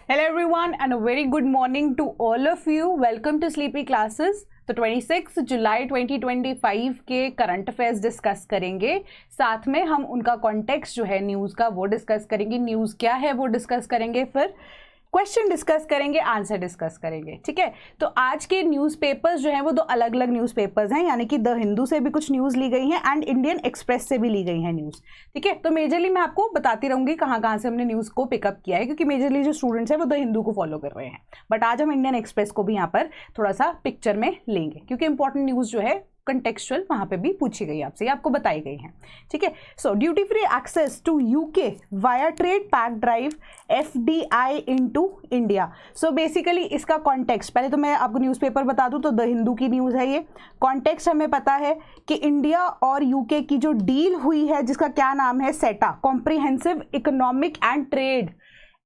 Hello everyone and a very good morning to all of you. Welcome to Sleepy Classes. तो 26 जुलाई 2025 के current affairs discuss करेंगे, साथ में हम उनका कॉन्टेक्स्ट जो है न्यूज़ का वो डिस्कस करेंगे, न्यूज़ क्या है वो डिस्कस करेंगे, फिर क्वेश्चन डिस्कस करेंगे, आंसर डिस्कस करेंगे। ठीक है, तो आज के न्यूज़पेपर्स जो हैं वो दो अलग अलग न्यूज़पेपर्स हैं, यानी कि द हिंदू से भी कुछ न्यूज़ ली गई हैं एंड इंडियन एक्सप्रेस से भी ली गई हैं न्यूज़। ठीक है, तो मेजरली मैं आपको बताती रहूँगी कहाँ कहाँ से हमने न्यूज़ को पिकअप किया है, क्योंकि मेजरली जो स्टूडेंट्स हैं वो द हिंदू को फॉलो कर रहे हैं, बट आज हम इंडियन एक्सप्रेस को भी यहाँ पर थोड़ा सा पिक्चर में लेंगे, क्योंकि इंपॉर्टेंट न्यूज़ जो है कंटेक्चुअल वहाँ पे भी पूछी गई आपसे, ये आपको बताई गई हैं। ठीक है, so duty free access to UK via trade pact drive FDI into India. So basically इसका कॉन्टेक्स्ट, पहले तो मैं आपको न्यूज़पेपर बता दूं तो द हिंदू की न्यूज़ है ये। कॉन्टेक्स्ट हमें पता है कि इंडिया और यूके की जो डील हुई है जिसका क्या नाम है सेटा, comprehensive economic and trade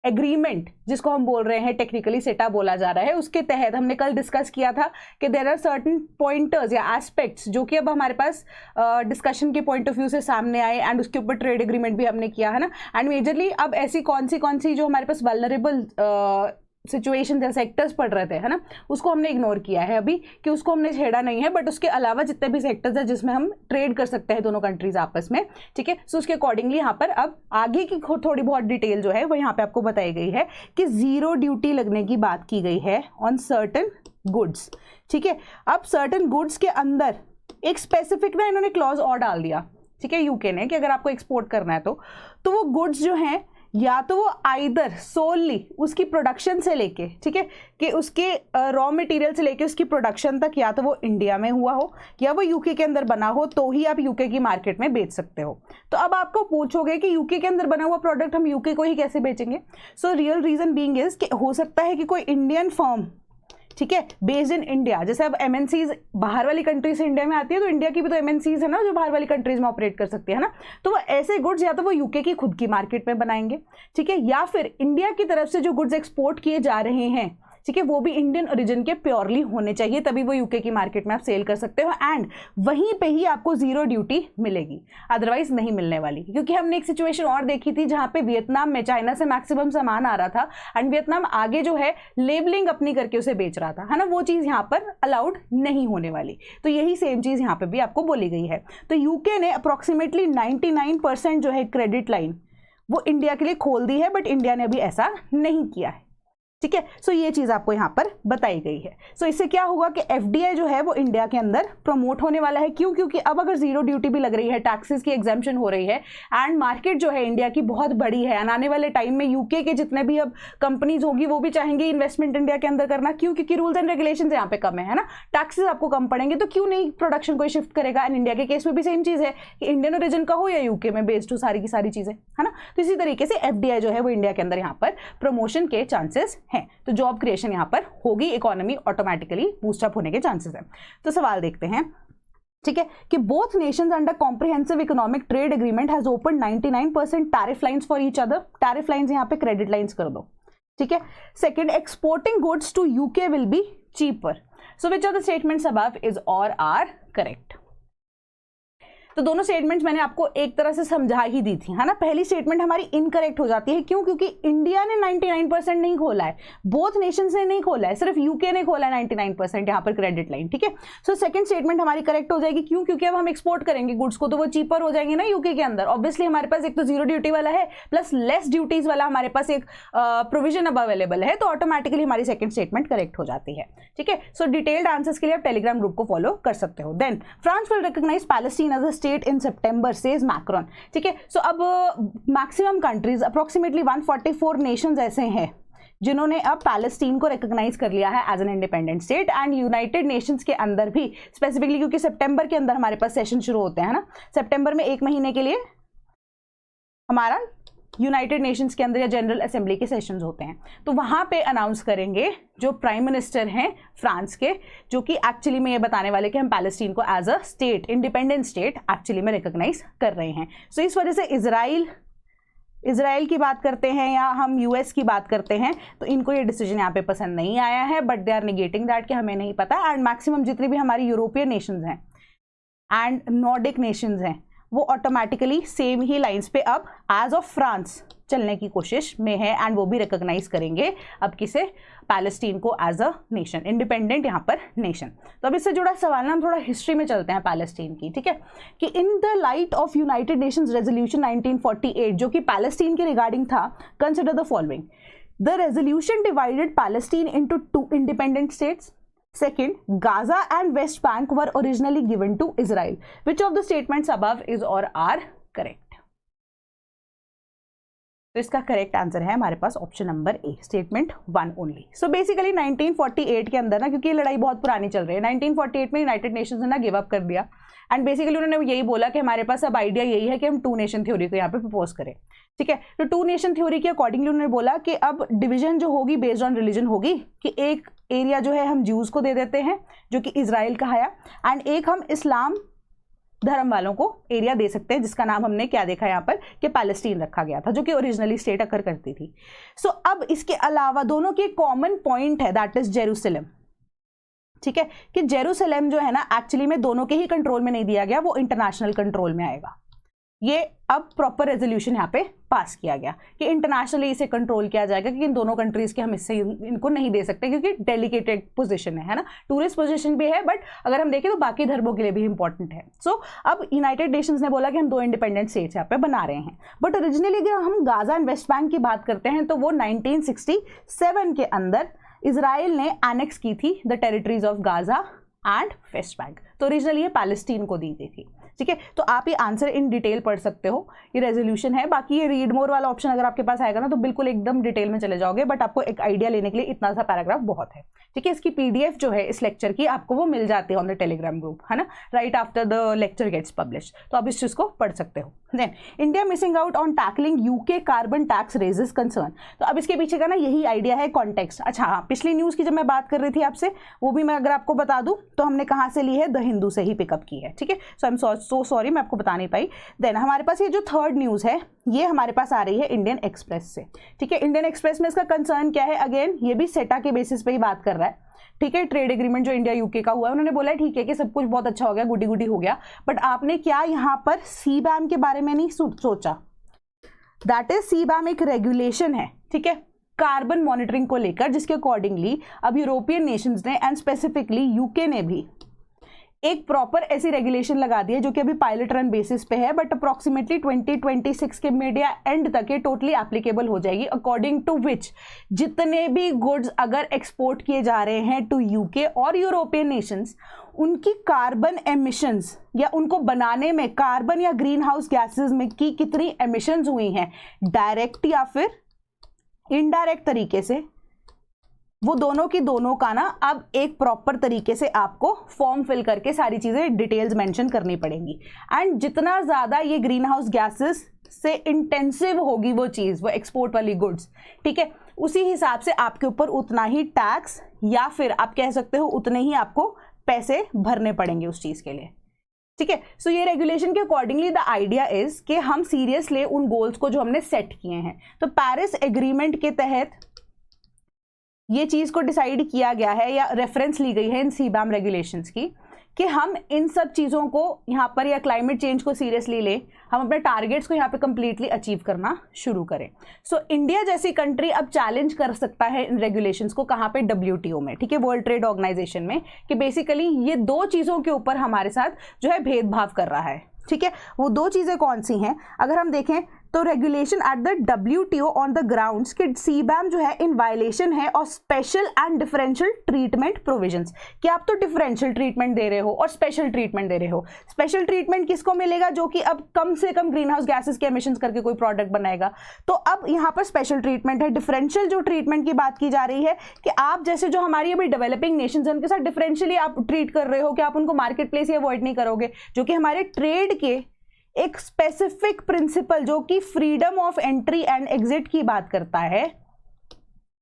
agreement, जिसको हम बोल रहे हैं टेक्निकली सेटा बोला जा रहा है, उसके तहत हमने कल डिस्कस किया था कि देयर आर सर्टेन पॉइंटर्स या एस्पेक्ट्स जो कि अब हमारे पास डिस्कशन के पॉइंट ऑफ व्यू से सामने आए एंड उसके ऊपर ट्रेड एग्रीमेंट भी हमने किया है ना। एंड मेजरली अब ऐसी कौन सी जो हमारे पास वल्नरेबल सिचुएशन या सेक्टर्स पढ़ रहे थे है ना, उसको हमने इग्नोर किया है अभी कि उसको हमने छेड़ा नहीं है, बट उसके अलावा जितने भी सेक्टर्स हैं जिसमें हम ट्रेड कर सकते हैं दोनों कंट्रीज आपस में। ठीक है, सो उसके अकॉर्डिंगली यहाँ पर अब आगे की थोड़ी बहुत डिटेल जो है वो यहाँ पे आपको बताई गई है कि जीरो ड्यूटी लगने की बात की गई है ऑन सर्टन गुड्स। ठीक है, अब सर्टन गुड्स के अंदर एक स्पेसिफिक ना इन्होंने क्लॉज और डाल दिया, ठीक है, यूके ने, कि अगर आपको एक्सपोर्ट करना है तो वो गुड्स जो हैं या तो वो आइदर सोलली उसकी प्रोडक्शन से लेके, ठीक है, कि उसके रॉ मटेरियल से लेके उसकी प्रोडक्शन तक या तो वो इंडिया में हुआ हो या वो यूके के अंदर बना हो, तो ही आप यूके की मार्केट में बेच सकते हो। तो अब आपको पूछोगे कि यूके के अंदर बना हुआ प्रोडक्ट हम यूके को ही कैसे बेचेंगे? So real reason being is कि हो सकता है कि कोई इंडियन फर्म, ठीक है, बेस्ड इन इंडिया, जैसे अब एमएनसीज बाहर वाली कंट्री से इंडिया में आती है, तो इंडिया की भी तो एमएनसीज है ना जो बाहर वाली कंट्रीज में ऑपरेट कर सकती है ना, तो वो ऐसे गुड्स या तो वो यूके की खुद की मार्केट में बनाएंगे, ठीक है, या फिर इंडिया की तरफ से जो गुड्स एक्सपोर्ट किए जा रहे हैं, ठीक है, वो भी इंडियन ओरिजिन के प्योरली होने चाहिए, तभी वो यूके की मार्केट में आप सेल कर सकते हो एंड वहीं पे ही आपको जीरो ड्यूटी मिलेगी, अदरवाइज नहीं मिलने वाली। क्योंकि हमने एक सिचुएशन और देखी थी जहां पे वियतनाम में चाइना से मैक्सिमम सामान आ रहा था एंड वियतनाम आगे जो है लेबलिंग अपनी करके उसे बेच रहा था, है ना, वो चीज़ यहाँ पर अलाउड नहीं होने वाली। तो यही सेम चीज़ यहाँ पर भी आपको बोली गई है। तो यूके ने अप्रोक्सीमेटली 99% जो है क्रेडिट लाइन वो इंडिया के लिए खोल दी है, बट इंडिया ने अभी ऐसा नहीं किया है। ठीक है, सो ये चीज आपको यहां पर बताई गई है। सो इससे क्या होगा कि एफडीआई जो है वो इंडिया के अंदर प्रमोट होने वाला है। क्यों? क्योंकि अब अगर जीरो ड्यूटी भी लग रही है, टैक्सेस की एग्जाम्पशन हो रही है एंड मार्केट जो है इंडिया की बहुत बड़ी है, आने वाले टाइम में यूके के जितने भी अब कंपनीज होगी वो भी चाहेंगे इन्वेस्टमेंट इंडिया के अंदर करना। क्यों? क्योंकि रूल्स एंड रेगुलेशन यहाँ पे कम है ना, टैक्सेस आपको कम पड़ेंगे, तो क्यों नहीं प्रोडक्शन को शिफ्ट करेगा। एंड इंडिया के केस में भी सेम चीज है कि इंडियन ओरिजिन का हो या यूके में बेस्ड हो, सारी की सारी चीजें, है ना। तो इसी तरीके से एफडीआई जो है वो इंडिया के अंदर यहाँ पर प्रमोशन के चांसेस हैं, तो जॉब क्रिएशन यहां पर होगी, इकोनॉमी ऑटोमेटिकली बूस्टअप होने के चांसेस हैं। तो सवाल देखते हैं, ठीक है, कि both nations under comprehensive economic trade agreement has open 99% tariff lines for each other. Tariff lines यहां पे क्रेडिट लाइंस कर दो, ठीक है। Second, exporting goods to UK will be cheaper. So which are the statements above is और are correct? तो दोनों statements मैंने आपको एक तरह से समझा ही दी थी, है ना। पहली स्टेटमेंट हमारी इनकरेक्ट हो जाती है। क्यों? क्योंकि इंडिया ने 99% नहीं खोला है, बोथ नेशंस ने नहीं खोला है, सिर्फ यूके ने खोला है 99% यहाँ पर क्रेडिट लाइन, ठीक है। सो सेकंड स्टेटमेंट हमारी करेक्ट हो जाएगी। क्यों? क्योंकि अब हम एक्सपोर्ट करेंगे गुड्स को तो वो चीपर हो जाएंगे ना यूके के अंदर। ऑब्वियसली हमारे पास एक तो जीरो ड्यूटी वाला है प्लस लेस ड्यूटीज वाला हमारे पास एक प्रोविजन अब अवेलेबल है, तो ऑटोमेटिकली हमारी सेकंड स्टेटमेंट करेक्ट हो जाती है, ठीक है। सो डिटेल्ड आंसर्स के लिए आप टेलीग्राम ग्रुप को फॉलो कर सकते हो। Then France will recognise Palestine as a state in September says Macron, ठीक है। सो अब मैक्सिमम कंट्रीज अप्रोक्सीमेटली 144 नेशंस ऐसे हैं जिन्होंने अब पैलेस्टीन को रिकॉग्नाइज कर लिया है as an independent state and United Nations के अंदर भी स्पेसिफिकली, क्योंकि सितंबर के अंदर हमारे पास सेशन शुरू होते हैं ना, सितंबर में 1 महीने के लिए हमारा यूनाइटेड नेशंस के अंदर या जनरल असेंबली के सेशंस होते हैं, तो वहां पे अनाउंस करेंगे जो प्राइम मिनिस्टर हैं फ्रांस के, जो कि एक्चुअली में ये बताने वाले कि हम पैलेस्टीन को as a state, independent state actually में रिकॉग्नाइज कर रहे हैं। सो इस वजह से इजराइल की बात करते हैं या हम यूएस की बात करते हैं, तो इनको ये डिसीजन यहाँ पे पसंद नहीं आया है, but they are negating that कि हमें नहीं पता। एंड मैक्सिमम जितनी भी हमारी यूरोपियन नेशंस हैं एंड नॉर्डिक नेशंस हैं वो ऑटोमेटिकली सेम ही लाइंस पे अब एज ऑफ फ्रांस चलने की कोशिश में है एंड वो भी रिकॉग्नाइज करेंगे अब किसे, पैलेस्टीन को एज अ नेशन, इंडिपेंडेंट यहाँ पर नेशन। तो अब इससे जुड़ा सवाल ना हम थोड़ा हिस्ट्री में चलते हैं पैलेस्टीन की, ठीक है, कि in the light of United Nations resolution 1948 जो कि पैलेस्टीन के रिगार्डिंग था, consider the following. The resolution divided Palestine into 2 independent states. Second, Gaza and West Bank were originally given to Israel. Which of the statements above is or are correct? तो इसका correct answer है हमारे पास option number A, statement 1 only. So basically 1948 के अंदर ना, क्योंकि ये लड़ाई बहुत पुरानी चल रही है, 1948 में यूनाइटेड नेशंस ने ना गिव अप कर दिया एंड बेसिकली उन्होंने यही बोला कि हमारे पास अब आइडिया यही है कि हम 2 नेशन थ्योरी को यहाँ पे प्रपोज करें, ठीक है। तो 2 नेशन थ्योरी के अकॉर्डिंगली उन्होंने बोला कि अब डिवीजन जो होगी बेस्ड ऑन रिलीजन होगी, कि एक एरिया जो है हम ज्यूज को दे देते हैं जो कि इजराइल कहाया, एंड एक हम इस्लाम धर्म वालों को एरिया दे सकते हैं जिसका नाम हमने क्या देखा यहाँ पर कि पैलेस्टीन रखा गया था, जो कि ओरिजिनली स्टेट अकर करती थी। सो अब इसके अलावा दोनों के कॉमन पॉइंट है, दैट इज जेरूसलम, ठीक है, कि जेरूसलम जो है ना एक्चुअली में दोनों के ही कंट्रोल में नहीं दिया गया, वो इंटरनेशनल कंट्रोल में आएगा। ये अब प्रॉपर रेजोल्यूशन यहाँ पे पास किया गया कि इंटरनेशनली इसे कंट्रोल किया जाएगा, कि इन दोनों कंट्रीज के हम इससे इनको नहीं दे सकते क्योंकि डेलिकेटेड पोजीशन है ना, टूरिस्ट पोजीशन भी है, बट अगर हम देखें तो बाकी धर्मों के लिए भी इंपॉर्टेंट है। सो अब यूनाइटेड नेशंस ने बोला कि हम 2 इंडिपेंडेंट स्टेट्स यहाँ पे बना रहे हैं, बट ओरिजिनली अगर हम गाजा एंड वेस्ट बैंक की बात करते हैं तो वो 1967 के अंदर इजराइल ने एनेक्स की थी the territories of Gaza and West Bank, तो ओरिजिनली ये पैलेस्टीन को दी गई थी, ठीक है। तो आप ये आंसर इन डिटेल पढ़ सकते हो, ये रेजोल्यूशन है। बाकी ये रीड मोर वाला ऑप्शन अगर आपके पास आएगा ना तो बिल्कुल एकदम डिटेल में चले जाओगे, बट आपको एक आइडिया लेने के लिए इतना सा पैराग्राफ बहुत है, ठीक है। इसकी पीडीएफ जो है इस लेक्चर की आपको वो मिल जाती है ऑन द टेलीग्राम ग्रुप, है ना, right after the lecture gets publish, तो आप इस चीज को पढ़ सकते हो। Then India missing out on tackling UK carbon tax raises concern, तो अब इसके पीछे का ना यही आइडिया है, कॉन्टेक्स्ट। अच्छा हाँ, पिछली न्यूज की जब मैं बात कर रही थी आपसे, वो भी मैं अगर आपको बता दूं तो हमने कहाँ से ली है, द हिंदू से ही पिकअप की है, ठीक है। सो आई एम सो सॉरी मैं आपको बता नहीं पाई। देन हमारे पास ये जो थर्ड न्यूज है ये हमारे पास आ रही है इंडियन एक्सप्रेस से, ठीक है। इंडियन एक्सप्रेस में इसका कंसर्न क्या है, अगेन ये भी सेटा के बेसिस पे ही बात कर रहा है, ठीक है। ट्रेड एग्रीमेंट जो इंडिया यूके का हुआ है, उन्होंने बोला है ठीक है कि सब कुछ बहुत अच्छा हो गया, गुडी गुडी हो गया, बट आपने क्या यहाँ पर सीबैम के बारे में नहीं सोचा। दैट इज सीबैम एक रेगुलेशन है, ठीक है, कार्बन मॉनिटरिंग को लेकर, जिसके अकॉर्डिंगली अब यूरोपियन नेशंस ने एंड स्पेसिफिकली यूके ने भी एक प्रॉपर ऐसी रेगुलेशन लगा दी है जो कि अभी पायलट रन बेसिस पे है, बट अप्रॉक्सीमेटली 2026 के मिड या एंड तक ये टोटली एप्लीकेबल हो जाएगी, अकॉर्डिंग टू विच जितने भी गुड्स अगर एक्सपोर्ट किए जा रहे हैं टू यूके और यूरोपियन नेशंस, उनकी कार्बन एमिशंस या उनको बनाने में कार्बन या ग्रीन हाउस गैसेज में की कितनी एमिशंस हुई हैं डायरेक्ट या फिर इनडायरेक्ट तरीके से, वो दोनों की दोनों का ना अब एक प्रॉपर तरीके से आपको फॉर्म फिल करके सारी चीजें डिटेल्स मेंशन करनी पड़ेंगी, एंड जितना ज्यादा ये ग्रीन हाउस गैसेस से इंटेंसिव होगी वो चीज, वो एक्सपोर्ट वाली गुड्स, ठीक है, उसी हिसाब से आपके ऊपर उतना ही टैक्स या फिर आप कह सकते हो उतने ही आपको पैसे भरने पड़ेंगे उस चीज के लिए, ठीक है। सो ये रेगुलेशन के अकॉर्डिंगली द आइडिया इज कि हम सीरियस ले उन गोल्स को जो हमने सेट किए हैं। तो पेरिस एग्रीमेंट के तहत ये चीज को डिसाइड किया गया है या रेफरेंस ली गई है इन सीबैम रेगुलेशंस की, कि हम इन सब चीज़ों को यहाँ पर या क्लाइमेट चेंज को सीरियसली ले, हम अपने टारगेट्स को यहाँ पे कंप्लीटली अचीव करना शुरू करें। सो इंडिया जैसी कंट्री अब चैलेंज कर सकता है इन रेगुलेशंस को, कहाँ पे, WTO में, ठीक है, वर्ल्ड ट्रेड ऑर्गेनाइजेशन में, कि बेसिकली ये 2 चीज़ों के ऊपर हमारे साथ जो है भेदभाव कर रहा है, ठीक है। वो 2 चीज़ें कौन सी हैं, अगर हम देखें तो regulation at the WTO on the grounds कि सीबैम जो है इन वायलेशन है और special and differential treatment provisions, कि आप तो डिफरेंशियल ट्रीटमेंट दे रहे हो और स्पेशल ट्रीटमेंट दे रहे हो। स्पेशल ट्रीटमेंट किसको मिलेगा, जो कि अब कम से कम ग्रीन हाउस गैसेस के एमिशंस करके कोई प्रोडक्ट बनाएगा, तो अब यहाँ पर स्पेशल ट्रीटमेंट है। डिफरेंशियल जो ट्रीटमेंट की बात की जा रही है कि आप जैसे जो हमारी अभी डेवलपिंग नेशंस हैं उनके साथ डिफरेंशियली आप ट्रीट कर रहे हो, कि आप उनको मार्केट प्लेस ही अवॉइड नहीं करोगे, जो कि हमारे ट्रेड के एक स्पेसिफिक प्रिंसिपल जो कि freedom of entry and exit की बात करता है,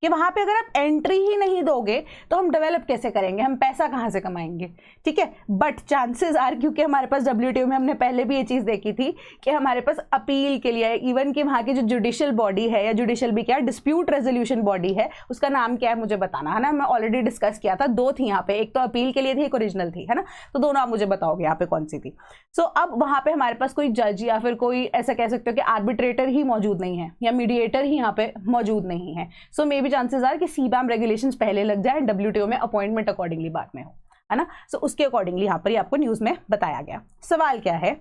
कि वहां पे अगर आप एंट्री ही नहीं दोगे तो हम डेवलप कैसे करेंगे, हम पैसा कहाँ से कमाएंगे, ठीक है। बट चांसेस आर, क्योंकि हमारे पास WTO में हमने पहले भी ये चीज़ देखी थी कि हमारे पास अपील के लिए, इवन कि वहाँ की जो जुडिशियल बॉडी है, या जुडिशियल भी क्या, डिस्प्यूट रेजोल्यूशन बॉडी है, उसका नाम क्या है मुझे बताना, है ना। मैं ऑलरेडी डिस्कस किया था, 2 थी यहाँ पे, एक तो अपील के लिए थी, एक ओरिजिनल थी, है ना। तो दोनों आप मुझे बताओगे यहाँ पे कौन सी थी। सो अब वहाँ पे हमारे पास कोई जज या फिर कोई ऐसा कह सकते हो कि आर्बिट्रेटर ही मौजूद नहीं है, या मीडिएटर ही यहाँ पे मौजूद नहीं है। सो मे बी चांसेस आर कि CBAM रेगुलेशंस पहले लग जाए, WTO में अपॉइंटमेंट अकॉर्डिंगली बाद में हो, है ना। सो उसके अकॉर्डिंगली यहाँ पर आपको न्यूज़ में बताया गया। सवाल क्या है,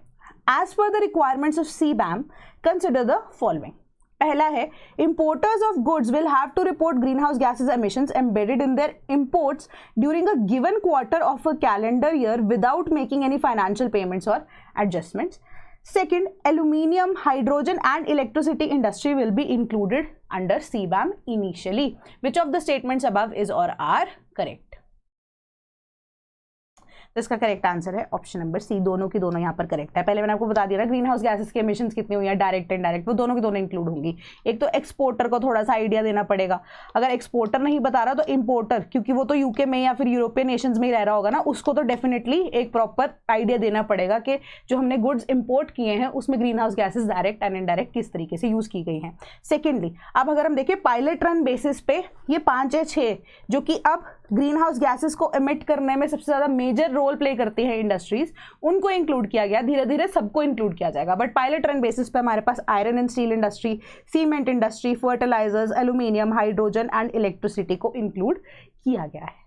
as per the requirements of CBAM consider the following. पहला है, importers of goods will have to report greenhouse gases emissions embedded in their imports during a given quarter of a calendar year without making any financial payments or adjustments. Second, aluminium, hydrogen and electricity industry will be included under CBAM initially. Which of the statements above is or are correct? तो इसका correct answer है option number सी, दोनों की दोनों यहाँ पर correct है। पहले मैंने आपको बता दिया ना ग्रीन हाउस गैसेस की एमिशंस कितनी हुई है, डायरेक्ट एंड डायरेक्ट, वो दोनों की दोनों इंक्लूड होंगी। एक तो एक्सपोर्टर को थोड़ा सा आइडिया देना पड़ेगा, अगर एक्सपोर्टर नहीं बता रहा तो इंपोर्टर, क्योंकि वो तो यूके में या फिर यूरोपियन नेशंस में ही रह रहा होगा ना, उसको तो डेफिनेटली एक प्रॉपर आइडिया देना पड़ेगा कि जो हमने गुड्स इंपोर्ट किए हैं उसमें green house gases direct and indirect किस तरीके से यूज की गई हैं। सेकेंडली, अब अगर हम देखें पायलट रन बेसिस पे ये 5 या 6 जो कि अब ग्रीन हाउस गैसेस को एमिट करने में सबसे ज़्यादा मेजर रोल प्ले करती है इंडस्ट्रीज, उनको इंक्लूड किया गया। धीरे धीरे सबको इंक्लूड किया जाएगा, बट पायलट रन बेसिस पे हमारे पास iron and steel industry, cement industry, fertilisers, aluminium, hydrogen and electricity को इंक्लूड किया गया है,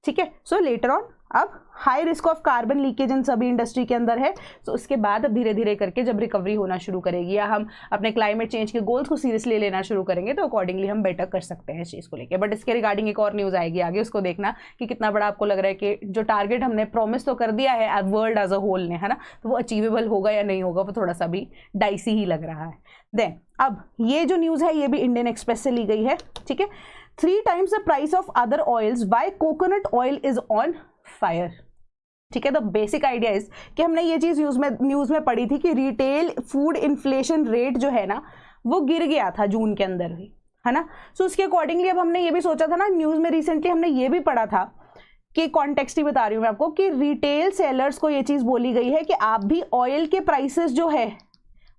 ठीक है। सो लेटर ऑन अब high risk of carbon leakage इन सभी इंडस्ट्री के अंदर है। तो उसके बाद अब धीरे धीरे करके जब रिकवरी होना शुरू करेगी या हम अपने क्लाइमेट चेंज के गोल्स को सीरियसली लेना शुरू करेंगे तो अकॉर्डिंगली हम बेटर कर सकते हैं इस चीज़ को लेकर। बट इसके रिगार्डिंग एक और न्यूज़ आएगी आगे, उसको देखना कि कितना बड़ा आपको लग रहा है कि जो टारगेट हमने प्रॉमिस तो कर दिया है वर्ल्ड एज अ होल ने, है ना, तो वो अचीवेबल होगा या नहीं होगा, वो थोड़ा सा भी डाइसी ही लग रहा है। देन अब ये जो न्यूज़ है ये भी इंडियन एक्सप्रेस से ली गई है, ठीक है। 3 times the price of other oils, why coconut oil is on fire? ठीक है, तो बेसिक आइडिया इज कि हमने ये चीज़ न्यूज़ में पढ़ी थी कि रिटेल फूड इन्फ्लेशन रेट जो है ना वो गिर गया था जून के अंदर भी, है ना। सो उसके अकॉर्डिंगली अब हमने ये भी सोचा था ना, न्यूज़ में रिसेंटली हमने ये भी पढ़ा था कि कॉन्टेक्स्ट ही बता रही हूँ मैं आपको कि रिटेल सेलर्स को ये चीज़ बोली गई है कि आप भी ऑयल के प्राइसेस जो है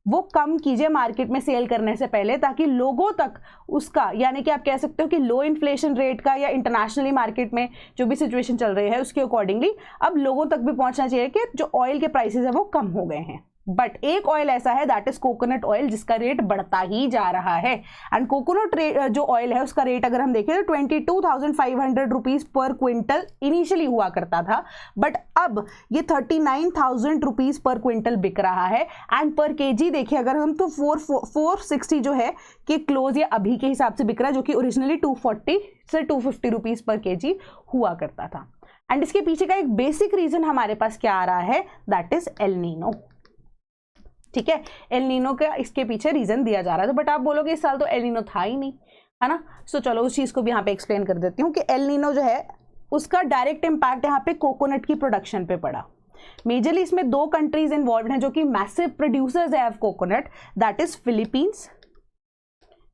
वो कम कीजिए मार्केट में सेल करने से पहले, ताकि लोगों तक उसका, यानी कि आप कह सकते हो कि लो इन्फ्लेशन रेट का या इंटरनेशनली मार्केट में जो भी सिचुएशन चल रही है उसके अकॉर्डिंगली अब लोगों तक भी पहुंचना चाहिए कि जो ऑयल के प्राइसेस है वो कम हो गए हैं। बट एक ऑयल ऐसा है दैट इज कोकोनट ऑयल जिसका रेट बढ़ता ही जा रहा है। एंड कोकोनट जो ऑयल है उसका रेट अगर हम देखें तो 22,500 रुपीज़ पर क्विंटल इनिशियली हुआ करता था, बट अब ये 39,000 रुपीज़ पर क्विंटल बिक रहा है। एंड पर केजी देखिए अगर हम तो 460 जो है कि क्लोज या अभी के हिसाब से बिक रहा है, जो कि ओरिजिनली 240 से 250 रुपीज़ पर केजी हुआ करता था। एंड इसके पीछे का एक बेसिक रीजन हमारे पास क्या आ रहा है, दैट इज एल नीनो, ठीक है। एल नीनो का इसके पीछे रीजन दिया जा रहा है। बट आप बोलोगे इस साल तो एल नीनो था ही नहीं, है ना। सो चलो उस चीज़ को भी यहाँ पे एक्सप्लेन कर देती हूँ कि एल नीनो जो है उसका डायरेक्ट इम्पैक्ट यहाँ पे कोकोनट की प्रोडक्शन पे पड़ा। मेजरली इसमें 2 कंट्रीज इन्वॉल्व हैं जो कि मैसिव प्रोड्यूसर्स है of coconut, that is Philippines,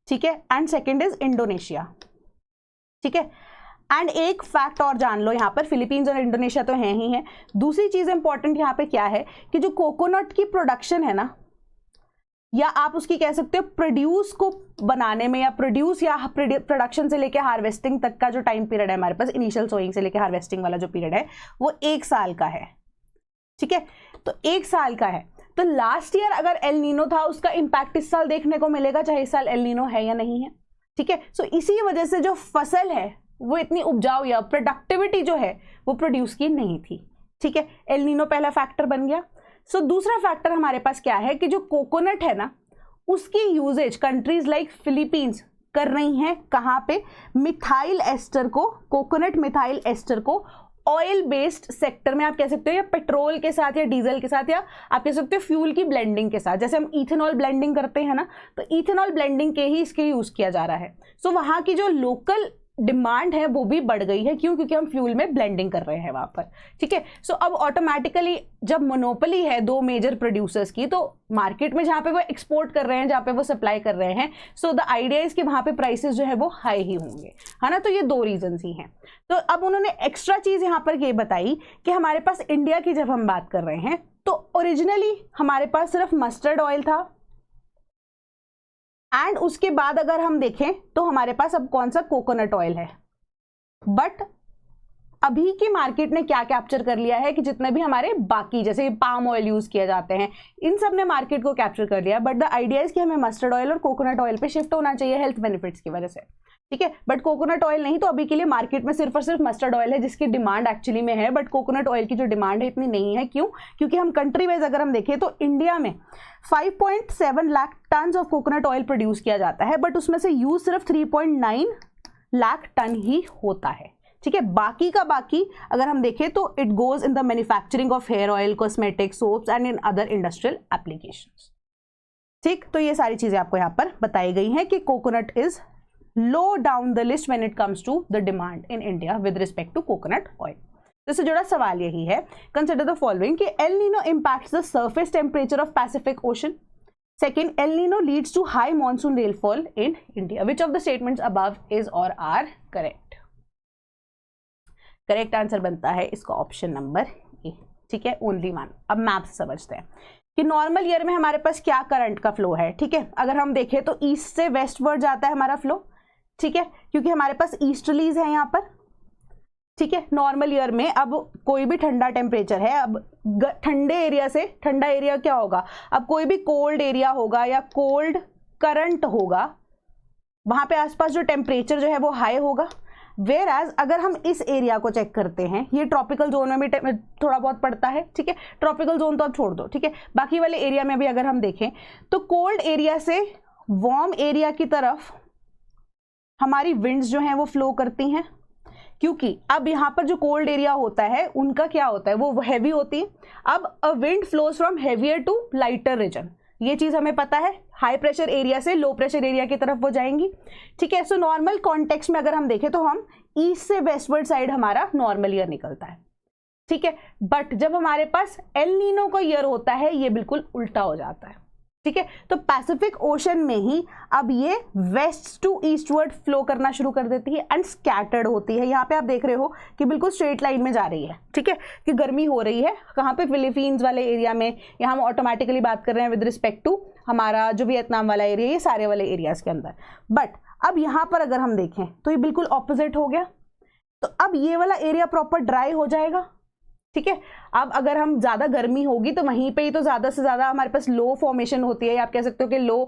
ठीक है, एंड सेकेंड इज इंडोनेशिया, ठीक है। एंड एक फैक्ट और जान लो यहाँ पर, फिलीपींस और इंडोनेशिया तो हैं ही हैं। दूसरी चीज़ इंपॉर्टेंट यहाँ पे क्या है कि जो कोकोनट की प्रोडक्शन है ना, या आप उसकी कह सकते हो प्रोड्यूस को बनाने में, या प्रोड्यूस या प्रोडक्शन से लेके हार्वेस्टिंग तक का जो टाइम पीरियड है हमारे पास, इनिशियल सोइंग से लेके हार्वेस्टिंग वाला जो पीरियड है वो 1 साल का है, ठीक है। तो 1 साल का है, तो लास्ट ईयर अगर एल नीनो था उसका इम्पैक्ट इस साल देखने को मिलेगा, चाहे इस साल एल नीनो है या नहीं है, ठीक है। सो इसी वजह से जो फसल है वो इतनी उपजाऊ या प्रोडक्टिविटी जो है वो प्रोड्यूस की नहीं थी, ठीक है। एल नीनो पहला फैक्टर बन गया। सो दूसरा फैक्टर हमारे पास क्या है कि जो कोकोनट है ना उसकी यूजेज कंट्रीज लाइक फिलीपींस कर रही हैं, कहाँ पे, मिथाइल एस्टर को, कोकोनट मिथाइल एस्टर को ऑयल बेस्ड सेक्टर में आप कह सकते हो, या पेट्रोल के साथ या डीजल के साथ, या आप कह सकते हो फ्यूल की ब्लेंडिंग के साथ। जैसे हम इथेनॉल ब्लेंडिंग करते हैं ना, तो इथेनॉल ब्लेंडिंग के ही इसके यूज किया जा रहा है। सो वहाँ की जो लोकल डिमांड है वो भी बढ़ गई है। क्यों? क्योंकि हम फ्यूल में ब्लेंडिंग कर रहे हैं वहां पर, ठीक है। सो अब ऑटोमेटिकली जब मोनोपोली है दो मेजर प्रोड्यूसर्स की, तो मार्केट में जहां पे वो एक्सपोर्ट कर रहे हैं, जहां पे वो सप्लाई कर रहे हैं, सो द आइडिया इज कि वहां पे प्राइसेस जो है वो हाई ही होंगे, है ना। तो ये दो रीजंस ही हैं। तो अब उन्होंने एक्स्ट्रा चीज यहां पर ये बताई कि हमारे पास इंडिया की जब हम बात कर रहे हैं तो ओरिजिनली हमारे पास सिर्फ मस्टर्ड ऑयल था, एंड उसके बाद अगर हम देखें तो हमारे पास अब कौन सा कोकोनट ऑयल है। बट अभी की मार्केट ने क्या कैप्चर कर लिया है कि जितने भी हमारे बाकी जैसे पाम ऑयल यूज किए जाते हैं, इन सब ने मार्केट को कैप्चर कर लिया। बट द आइडिया इज कि हमें मस्टर्ड ऑयल और कोकोनट ऑयल पे शिफ्ट होना चाहिए हेल्थ बेनिफिट्स की वजह से, ठीक है। बट कोकोनट ऑयल नहीं, तो अभी के लिए मार्केट में सिर्फ और सिर्फ मस्टर्ड ऑयल है जिसकी डिमांड एक्चुअली में है। बट कोकोनट ऑयल की जो डिमांड है इतनी नहीं है। क्यों? क्योंकि हम कंट्री वाइज अगर हम देखें तो इंडिया में 5.7 lakh tonne of coconut oil produce किया जाता है, बट उसमें से यूज सिर्फ 3.9 लाख टन ही होता है, ठीक है। बाकी का बाकी अगर हम देखें तो it goes in the manufacturing of hair oil, cosmetic, soaps and in other industrial applications, ठीक। तो ये सारी चीजें आपको यहाँ पर बताई गई हैं कि coconut is low down the list when it comes to the demand in India with respect to coconut oil. इससे जुड़ा सवाल यही है, consider the following कि El Nino impacts the surface temperature of Pacific Ocean. Second, El Nino leads to high monsoon rainfall in India. Which of the statements above is or are correct? Correct answer बनता है इसका option number ए, ठीक है, only one. अब map से समझते हैं कि नॉर्मल ईयर में हमारे पास क्या करंट का फ्लो है, ठीक है। अगर हम देखें तो ईस्ट से वेस्टवर्ड जाता है हमारा फ्लो, ठीक है, क्योंकि हमारे पास ईस्टर्लीज है यहाँ पर, ठीक है। नॉर्मल ईयर में अब कोई भी ठंडा टेम्परेचर है, अब ठंडे एरिया से ठंडा एरिया क्या होगा, अब कोई भी कोल्ड एरिया होगा या कोल्ड करंट होगा, वहां पे आसपास जो टेम्परेचर जो है वो हाई होगा। वेयर एज अगर हम इस एरिया को चेक करते हैं, ये ट्रॉपिकल जोन में भी थोड़ा बहुत पड़ता है, ठीक है। ट्रॉपिकल जोन तो अब छोड़ दो, ठीक है। बाकी वाले एरिया में भी अगर हम देखें तो कोल्ड एरिया से वार्म एरिया की तरफ हमारी विंड्स जो हैं वो फ्लो करती हैं, क्योंकि अब यहाँ पर जो कोल्ड एरिया होता है उनका क्या होता है, वो हैवी होती है। अब a wind flows from heavier to lighter region, ये चीज हमें पता है। हाई प्रेशर एरिया से लो प्रेशर एरिया की तरफ वो जाएंगी, ठीक है। सो नॉर्मल कॉन्टेक्स्ट में अगर हम देखें तो हम ईस्ट से वेस्टवर्ड साइड हमारा नॉर्मल ईयर निकलता है, ठीक है। बट जब हमारे पास एल नीनो का ईयर होता है ये बिल्कुल उल्टा हो जाता है, ठीक है। तो पैसिफिक ओशन में ही अब ये वेस्ट टू ईस्टवर्ड फ्लो करना शुरू कर देती है एंड स्कैटर्ड होती है। यहाँ पे आप देख रहे हो कि बिल्कुल स्ट्रेट लाइन में जा रही है, ठीक है, कि गर्मी हो रही है कहाँ पे, फिलीपींस वाले एरिया में, या हम ऑटोमेटिकली बात कर रहे हैं विद रिस्पेक्ट टू हमारा जो वियतनाम वाला एरिया, ये सारे वाले एरियाज के अंदर। बट अब यहाँ पर अगर हम देखें तो ये बिल्कुल ऑपोजिट हो गया। तो अब ये वाला एरिया प्रॉपर ड्राई हो जाएगा, ठीक है। अब अगर हम ज्यादा गर्मी होगी तो वहीं पे ही तो ज्यादा से ज्यादा हमारे पास लो फॉर्मेशन होती है, या आप कह सकते हो कि लो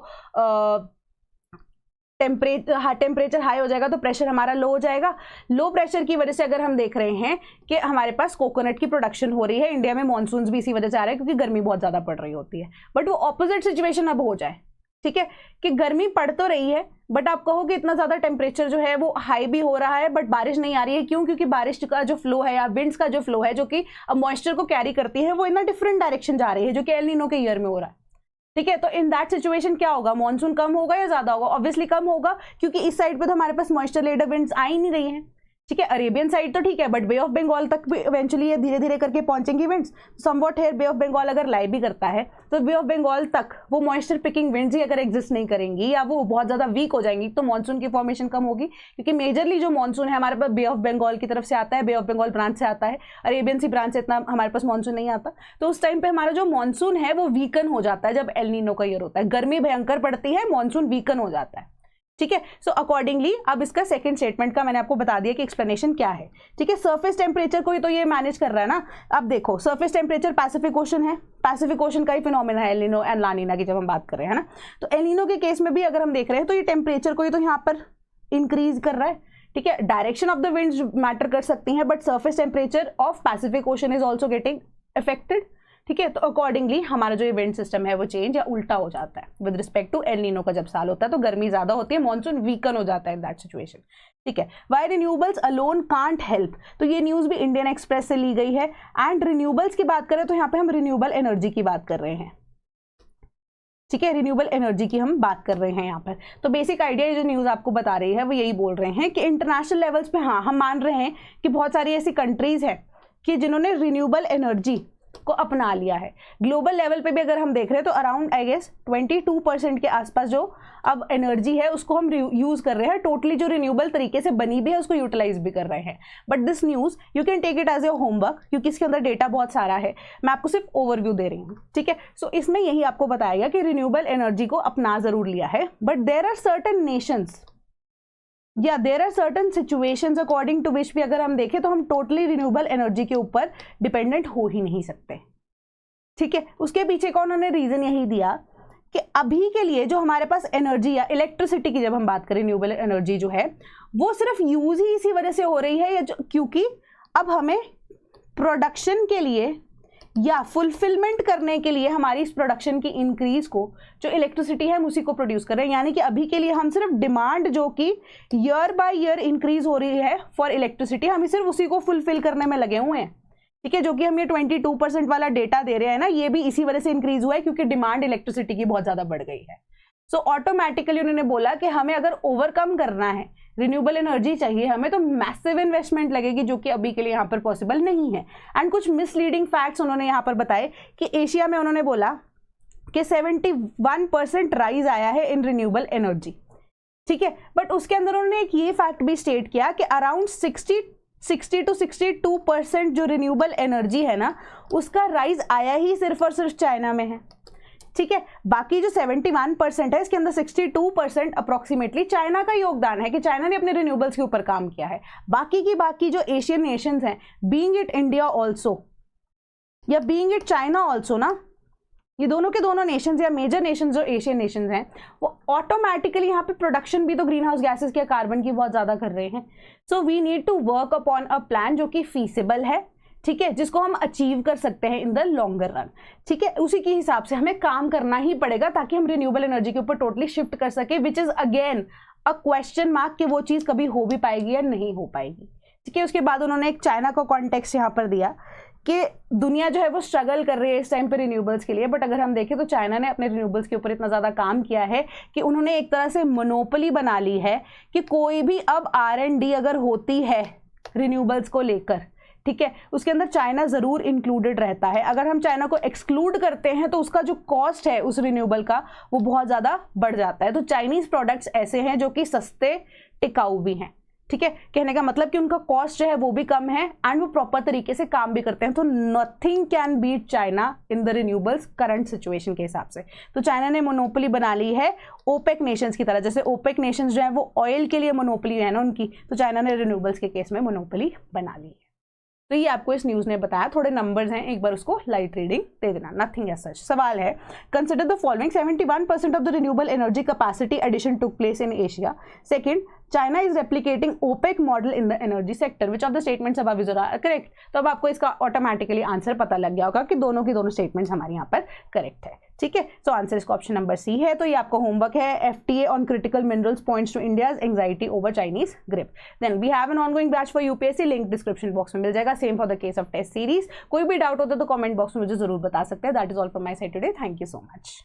टेम्परेचर हाई हो जाएगा तो प्रेशर हमारा लो हो जाएगा। लो प्रेशर की वजह से अगर हम देख रहे हैं कि हमारे पास कोकोनट की प्रोडक्शन हो रही है इंडिया में, मॉनसून भी इसी वजह से आ रहा है क्योंकि गर्मी बहुत ज्यादा पड़ रही होती है। बट वो ऑपोजिट सिचुएशन अब हो जाए, ठीक है, कि गर्मी पड़ तो रही है बट आप कहो कि इतना ज्यादा टेम्परेचर जो है वो हाई भी हो रहा है बट बारिश नहीं आ रही है। क्यों? क्योंकि बारिश का जो फ्लो है या विंड्स का जो फ्लो है जो कि अब मॉइस्चर को कैरी करती है वो इन डिफरेंट डायरेक्शन जा रही है, जो कि एल नीनो के ईयर में हो रहा है, ठीक है। तो इन दैट सिचुएशन क्या होगा, मॉनसून कम होगा या ज्यादा होगा? ऑब्वियसली कम होगा, क्योंकि इस साइड पे तो हमारे पास मॉइस्चर लेडर विंड्स आ ही नहीं रही हैं, ठीक है। अरेबियन साइड तो ठीक है, बट बे ऑफ बंगाल तक भी इवेंचुअली ये धीरे धीरे करके पहुंचेंगी winds. Somewhat here bay of Bengal अगर लाई भी करता है तो बे ऑफ बंगाल तक वो मॉइस्चर पिकिंग विंड्स ही अगर एग्जिस्ट नहीं करेंगी या वो बहुत ज्यादा वीक हो जाएंगी तो मॉनसून की फॉर्मेशन कम होगी। क्योंकि मेजरली जो मॉनसून है हमारे पास बे ऑफ बंगाल की तरफ से आता है, बे ऑफ बंगाल ब्रांच से आता है, अरेबियन सी ब्रांच से इतना हमारे पास मॉनसून नहीं आता। तो उस टाइम पे हमारा जो मॉनसून है वो वीकन हो जाता है जब एल नीनो का ईयर होता है। गर्मी भयंकर पड़ती है, मॉनसून वीकन हो जाता है, ठीक है। सो अकॉर्डिंगली अब इसका सेकंड स्टेटमेंट का मैंने आपको बता दिया कि एक्सप्लेनेशन क्या है, ठीक है। सरफेस टेम्परेचर को ही तो ये मैनेज कर रहा है ना। अब देखो सरफेस टेम्परेचर पैसिफिक ओशन है, पैसिफिक ओशन का ही फिनोमेना है एल नीनो एंड ला नीना की जब हम बात कर रहे हैं ना। तो एल नीनो के केस में भी अगर हम देख रहे हैं तो ये टेम्परेचर को ही तो यहाँ पर इंक्रीज कर रहा है, ठीक है। Direction of the winds matter कर सकती हैं but surface temperature of Pacific ocean is also getting affected, ठीक है। तो अकॉर्डिंगली हमारा जो ये विंड सिस्टम है वो चेंज या उल्टा हो जाता है with respect to El Niño का जब साल होता है तो गर्मी ज्यादा होती है, मॉनसून वीकन हो जाता है इन दैट सिचुएशन, ठीक है। Why renewables alone can't help, तो ये न्यूज भी इंडियन एक्सप्रेस से ली गई है। एंड रिन्यूएबल्स की बात करें तो यहाँ पे हम रिन्यूएबल एनर्जी की बात कर रहे हैं, ठीक है, रिन्यूएबल एनर्जी की हम बात कर रहे हैं यहाँ पर। तो बेसिक आइडिया जो न्यूज़ आपको बता रही है वो यही बोल रहे हैं कि इंटरनेशनल लेवल्स पे हाँ हम मान रहे हैं कि बहुत सारी ऐसी कंट्रीज़ हैं कि जिन्होंने रिन्यूएबल एनर्जी को अपना लिया है। ग्लोबल लेवल पे भी अगर हम देख रहे हैं तो अराउंड आई गेस 22% के आसपास जो अब एनर्जी है उसको हम यूज़ कर रहे हैं, टोटली जो रिन्यूएबल तरीके से बनी भी है उसको यूटिलाइज भी कर रहे हैं। But this news you can take it as your homework, क्योंकि इसके अंदर डेटा बहुत सारा है, मैं आपको सिर्फ ओवरव्यू दे रही हूँ, ठीक है। सो इसमें यही आपको बताया गया कि रिन्यूएबल एनर्जी को अपना ज़रूर लिया है, but there are certain nations या there are certain situations according to which भी अगर हम देखें तो हम टोटली रिन्यूएबल एनर्जी के ऊपर डिपेंडेंट हो ही नहीं सकते, ठीक है। उसके पीछे का उन्होंने रीज़न यही दिया कि अभी के लिए जो हमारे पास एनर्जी या इलेक्ट्रिसिटी की जब हम बात करें, रिन्यूएबल एनर्जी जो है वो सिर्फ यूज़ ही इसी वजह से हो रही है, या क्योंकि अब हमें प्रोडक्शन के लिए या फुलफिलमेंट करने के लिए हमारी इस प्रोडक्शन की इंक्रीज को जो इलेक्ट्रिसिटी है हम उसी को प्रोड्यूस कर रहे हैं। यानी कि अभी के लिए हम सिर्फ डिमांड जो कि ईयर बाय ईयर इंक्रीज हो रही है फॉर इलेक्ट्रिसिटी, हम सिर्फ उसी को फुलफिल करने में लगे हुए हैं, ठीक है। जो कि हम ये 22% वाला डेटा दे रहे हैं ना, ये भी इसी वजह से इंक्रीज हुआ है क्योंकि डिमांड इलेक्ट्रिसिटी की बहुत ज़्यादा बढ़ गई है। सो ऑटोमेटिकली उन्होंने बोला कि हमें अगर ओवरकम करना है, रिन्यूएबल एनर्जी चाहिए हमें, तो मैसिव इन्वेस्टमेंट लगेगी जो कि अभी के लिए यहाँ पर पॉसिबल नहीं है। एंड कुछ मिसलीडिंग फैक्ट्स उन्होंने यहाँ पर बताए कि एशिया में उन्होंने बोला कि 71% राइज आया है इन रिन्यूएबल एनर्जी, ठीक है। बट उसके अंदर उन्होंने एक ये फैक्ट भी स्टेट किया कि अराउंड 60 to 62% जो रिन्यूएबल एनर्जी है ना उसका राइज आया ही सिर्फ और सिर्फ चाइना में है, ठीक है। बाकी जो 71% है इसके अंदर 62% अप्रोक्सीमेटली चाइना का योगदान है कि चाइना ने अपने रिन्यूएबल्स के ऊपर काम किया है। बाकी जो एशियन नेशंस हैं, बीइंग इट इंडिया ऑल्सो या बीइंग इट चाइना ऑल्सो ना, ये दोनों के दोनों नेशंस या मेजर नेशंस जो एशियन नेशंस हैं वो ऑटोमेटिकली यहाँ पे प्रोडक्शन भी तो ग्रीन हाउस गैसेस के कार्बन की बहुत ज़्यादा कर रहे हैं। So we need to work upon a plan जो कि फीसिबल है, ठीक है, जिसको हम अचीव कर सकते हैं इन द लॉन्गर रन, ठीक है। उसी के हिसाब से हमें काम करना ही पड़ेगा ताकि हम रिन्यूएबल एनर्जी के ऊपर टोटली शिफ्ट कर सके, which is again a question mark कि वो चीज़ कभी हो भी पाएगी या नहीं हो पाएगी, ठीक है। उसके बाद उन्होंने एक चाइना का कॉन्टेक्स्ट यहाँ पर दिया कि दुनिया जो है वो स्ट्रगल कर रही है इस टाइम पे रिन्यूएबल्स के लिए, बट अगर हम देखें तो चाइना ने अपने रिन्यूएबल्स के ऊपर इतना ज़्यादा काम किया है कि उन्होंने एक तरह से मोनोपोली बना ली है कि कोई भी अब R&D अगर होती है रिन्यूएबल्स को लेकर, ठीक है, उसके अंदर चाइना ज़रूर इंक्लूडेड रहता है। अगर हम चाइना को एक्सक्लूड करते हैं तो उसका जो कॉस्ट है उस रिन्यूएबल का वो बहुत ज़्यादा बढ़ जाता है। तो चाइनीज़ प्रोडक्ट्स ऐसे हैं जो कि सस्ते टिकाऊ भी हैं, ठीक है। कहने का मतलब कि उनका कॉस्ट जो है वो भी कम है एंड वो प्रॉपर तरीके से काम भी करते हैं। तो nothing can beat China in the renewables current situation के हिसाब से। तो चाइना ने मोनोपोली बना ली है ओपेक नेशंस की तरह, जैसे ओपेक नेशंस जो है वो ऑयल के लिए मोनोपोली है ना उनकी, तो चाइना ने रिन्यूएबल्स के केस में मोनोपोली बना ली है। तो ये आपको इस न्यूज़ ने बताया, थोड़े नंबर्स हैं, एक बार उसको लाइट रीडिंग दे देना, नथिंग एज सच। सवाल है, consider the following, 71% of the renewable energy capacity addition took place in Asia. Second, China is replicating OPEC model in the energy sector, which of the statements above is correct. तो अब आपको इसका automatically answer पता लग गया होगा कि दोनों की दोनों स्टेटमेंट्स हमारे यहाँ पर करेक्ट है, ठीक है। सो आंसर इसका ऑप्शन नंबर सी है। तो ये आपका होमवर्क है, FTA on critical minerals points to India's anxiety over Chinese grip. Then we have an ongoing batch for UPSC, link description box में मिल जाएगा। Same for the case of test series. कोई भी डाउट होता है तो comment box में मुझे जरूर बता सकते हैं। That is all from my side today. Thank you so much.